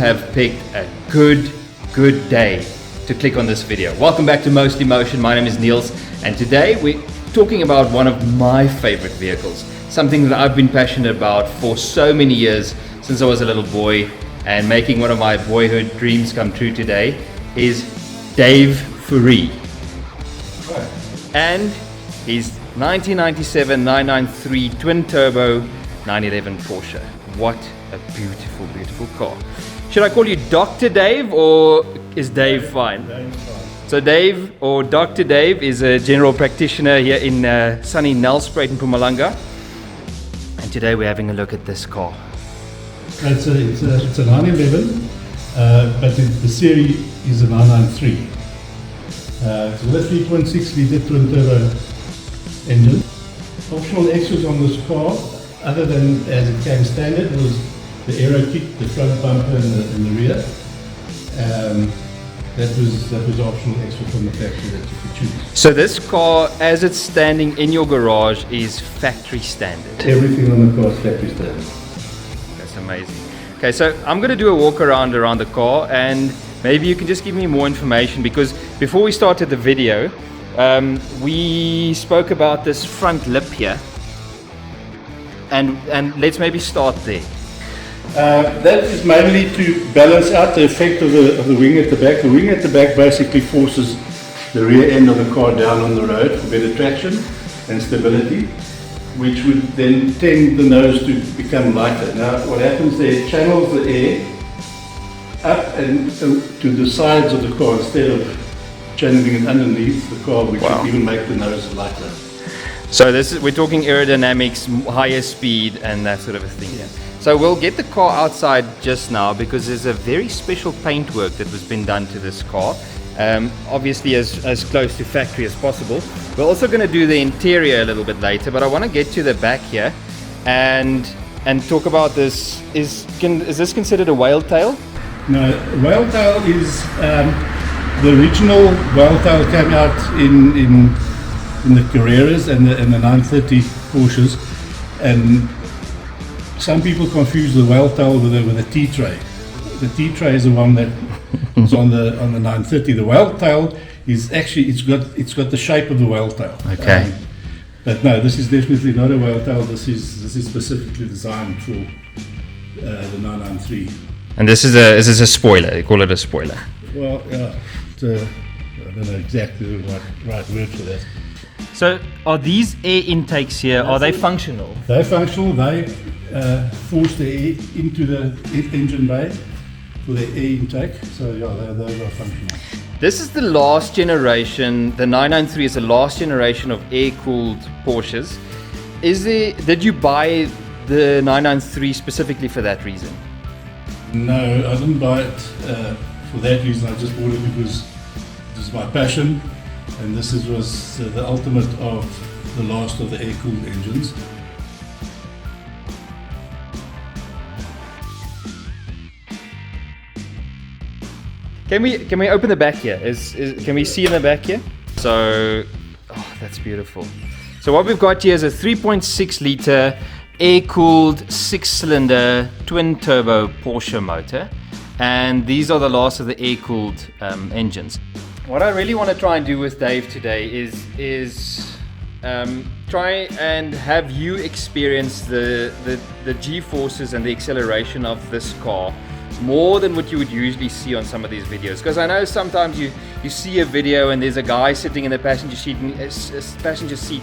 have picked a good day to click on this video. Welcome back to Mostly Motion. My name is Niels, and today we're talking about one of my favorite vehicles, something that I've been passionate about for so many years since I was a little boy, and making one of my boyhood dreams come true today is Dave Fourie and his 1997 993 twin turbo 911 Porsche. What a beautiful, beautiful car. Should I call you Dr. Dave, or is Dave fine? Dave's fine. So Dave, or Dr. Dave, is a general practitioner here in sunny Nelspruit in Mpumalanga. And today we're having a look at this car. It's a 911, but the series is a 993. It's with a 3.6 litre twin turbo engine. Optional extras on this car, other than as it came standard, was the aero kit, the front bumper, and the rear. That was optional extra from the factory that you could choose. So this car, as it's standing in your garage, is factory standard. Everything on the car is factory standard. That's amazing. Okay, so I'm going to do a walk around the car, and maybe you can just give me more information, because before we started the video, we spoke about this front lip here, and let's maybe start there. That is mainly to balance out the effect of the wing at the back. The wing at the back basically forces the rear end of the car down on the road for better traction and stability, which would then tend the nose to become lighter. Now what happens there, it channels the air up and to the sides of the car instead of channeling it underneath the car, which would even make the nose lighter. So we're talking aerodynamics, higher speed, and that sort of a thing. Yeah. So we'll get the car outside just now, because there's a very special paintwork that was been done to this car. Obviously as close to factory as possible. We're also going to do the interior a little bit later, but I want to get to the back here and talk about this. Is this considered a whale tail? No, whale tail is the original whale tail came out in the Carreras and the 930 Porsches, and some people confuse the whale tail with a T-tray. The T-tray is the one that is on the 930. The whale tail is actually it's got the shape of the whale tail. Okay. But no, this is definitely not a whale tail. This is specifically designed for the 993. And this is a spoiler. They call it a spoiler. Well, yeah, I don't know exactly the right word for that. So are these air intakes here? Are they functional? They're functional. They force the air into the engine bay for the air intake. So yeah, those are functional. This is the last generation. The 993 is the last generation of air-cooled Porsches. Did you buy the 993 specifically for that reason? No, I didn't buy it for that reason. I just bought it because it was my passion, and this was the ultimate of the last of the air-cooled engines. Can we open the back here? Can we see in the back here? So, that's beautiful. So what we've got here is a 3.6 litre air-cooled 6-cylinder twin-turbo Porsche motor, and these are the last of the air-cooled engines. What I really want to try and do with Dave today is try and have you experience the G-forces and the acceleration of this car more than what you would usually see on some of these videos, because I know sometimes you see a video and there's a guy sitting in the passenger seat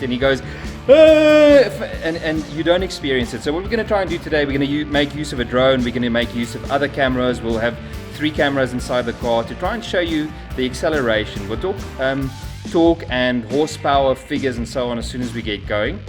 and he goes and you don't experience it. So what we're going to try and do today, we're going to make use of a drone, we're going to make use of other cameras. We'll have 3 cameras inside the car to try and show you the acceleration. We'll talk torque and horsepower figures and so on as soon as we get going.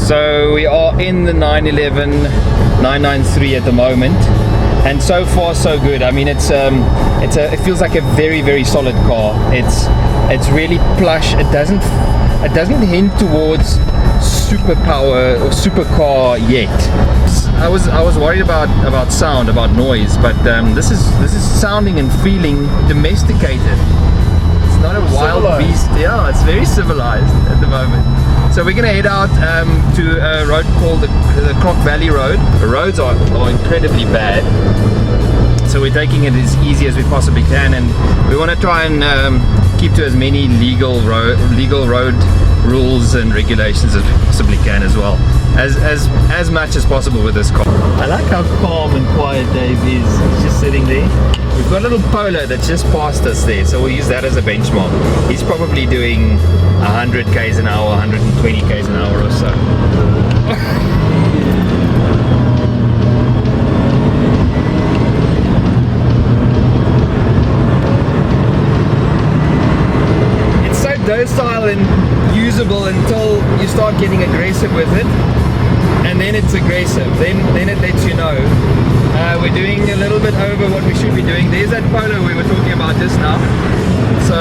So we are in the 911 993 at the moment, and so far so good. I mean, it feels like a very, very solid car. It's really plush. It doesn't hint towards superpower or supercar yet. I was worried about sound, about noise, but this is sounding and feeling domesticated. It's not a wild beast. Yeah, it's very civilized at the moment. So we're going to head out to a road called the Croc Valley Road. The roads are incredibly bad, so we're taking it as easy as we possibly can, and we want to try and keep to as many legal road rules and regulations as we possibly can as well, as much as possible with this car. I like how calm and quiet Dave is. He's just sitting there. We've got a little Polo that just passed us there, so we'll use that as a benchmark. He's probably doing 100 k's an hour, 120 k's an hour or so. It's so docile and usable until you start getting aggressive with it, and then it's aggressive. Then it lets you know. We're doing a little bit over what we should be doing. There's that Polo we were talking about just now. So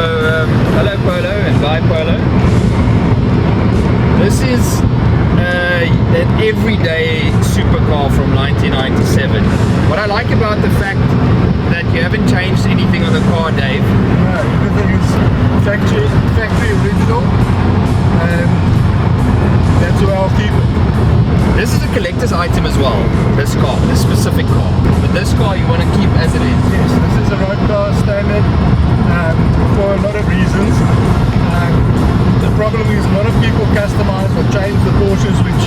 hello Polo and bye Polo. This is an everyday supercar from 1997. What I like about the fact that you haven't changed anything on the car, Dave. No, everything is factory original, and that's where I'll keep it. This is a collector's item as well, this car, this specific car. But this car you want to keep as it is. Yes, this is a road car standard for a lot of reasons. The problem is a lot of people customize or change the Porsches, which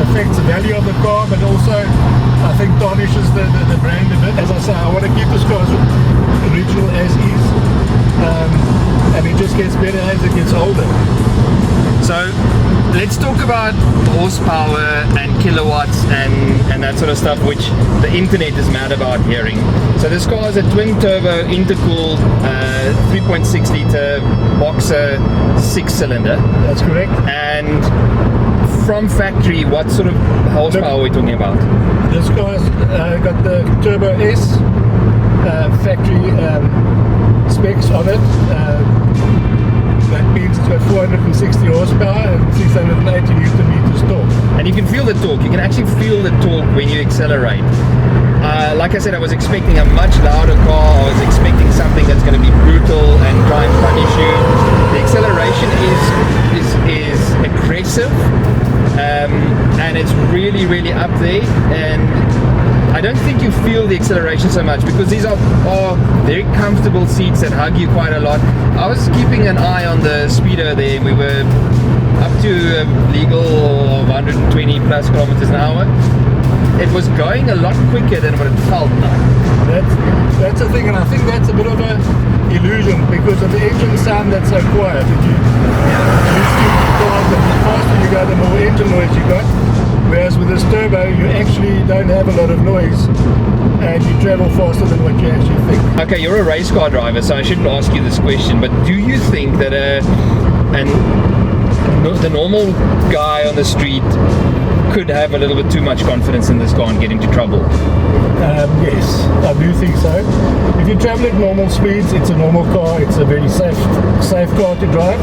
affects the value of the car, but also I think tarnishes the brand a bit. As I say, I want to keep this car original as is, and it just gets better as it gets older. So let's talk about horsepower and kilowatts and that sort of stuff, which the internet is mad about hearing. So this car is a twin turbo intercooled 3.6 litre boxer 6-cylinder. That's correct. And from factory, what sort of horsepower are we talking about? This car's got the Turbo S factory specs on it. That means it's got 460 horsepower and 680 newton meters torque. And you can feel the torque. You can actually feel the torque when you accelerate. Like I said, I was expecting a much louder car. I was expecting something that's going to be brutal and try and punish you. The acceleration is aggressive, and it's really, really up there. And I don't think you feel the acceleration so much because these are very comfortable seats that hug you quite a lot. I was keeping an eye on the speedo there. We were up to a legal 120 plus kilometers an hour. It was going a lot quicker than what it felt like. That's the thing, and I think that's a bit of an illusion because of the engine sound that's so quiet. If you used to cars, and the faster you go, the more engine noise you got. Whereas with this turbo, you actually don't have a lot of noise and you travel faster than what you actually think. Okay, you're a race car driver, so I shouldn't ask you this question, but do you think that the normal guy on the street could have a little bit too much confidence in this car and get into trouble? Yes, I do think so. If you travel at normal speeds, it's a normal car, it's a very safe car to drive.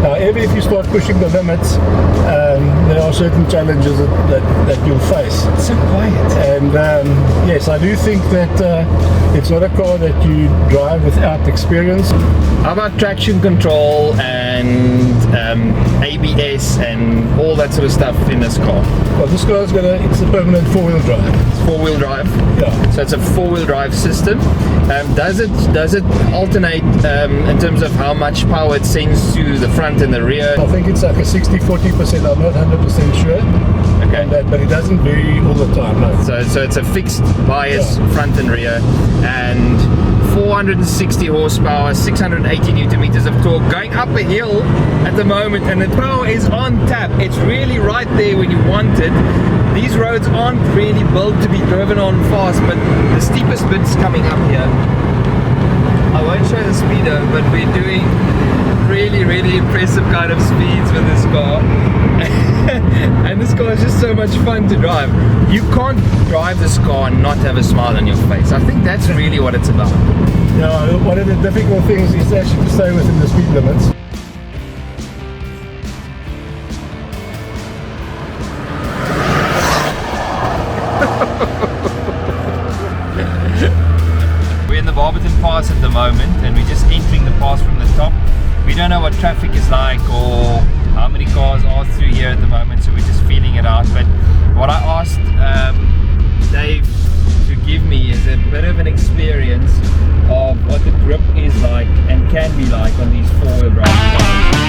However, if you start pushing the limits, there are certain challenges that you'll face. It's so quiet. And yes, I do think that it's not a car that you drive without experience. How about traction control and ABS and all that sort of stuff in this car? Well, this car's it's a permanent four-wheel drive. It's four-wheel drive? Yeah. So it's a four-wheel drive system. Does it alternate in terms of how much power it sends to the front and the rear? I think it's like a 60-40%, I'm not 100% sure. Okay. On that, but it doesn't vary all the time, no. So it's a fixed bias, front and rear, and 460 horsepower, 680 newton meters of torque, going up a hill at the moment, and the power is on tap. It's really right there when you want it. These roads aren't really built to be driven on fast, but the steepest bit's coming up here. I won't show the speedo, but we're doing really impressive kind of speeds with this car. And this car is just so much fun to drive. You can't drive this car and not have a smile on your face. I think that's really what it's about. Yeah, one of the difficult things is actually to stay within the speed limits. We're in the Barberton Pass at the moment, and we're just entering the pass from the top. We don't know what traffic is like or how many cars are through here at the moment, so we're just feeling it out. But what I asked Dave to give me is a bit of an experience of what the grip is like and can be like on these four-wheel drive cars.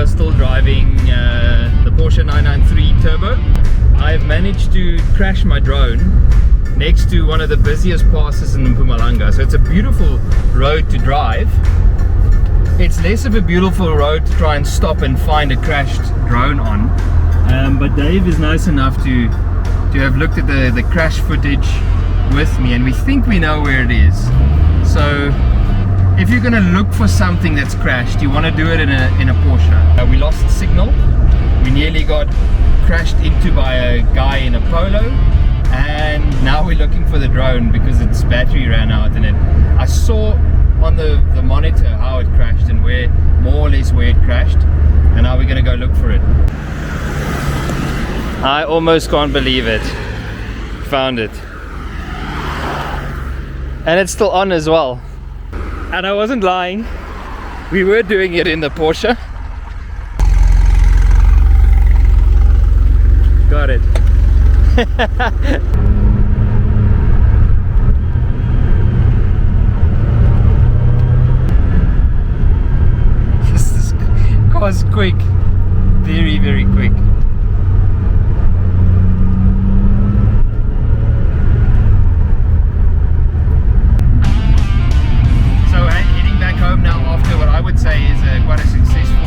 Still driving the Porsche 993 Turbo. I've managed to crash my drone next to one of the busiest passes in Mpumalanga, so it's a beautiful road to drive. It's less of a beautiful road to try and stop and find a crashed drone on, but Dave is nice enough to have looked at the crash footage with me, and we think we know where it is. So if you're going to look for something that's crashed, you want to do it in a Porsche. We lost signal. We nearly got crashed into by a guy in a Polo, and now we're looking for the drone because its battery ran out. And I saw on the monitor how it crashed and more or less where it crashed, and now we're going to go look for it. I almost can't believe it. Found it. And it's still on as well. And I wasn't lying, we were doing it in the Porsche. Got it. This car's quick, very quick. Now after what I would say is quite a successful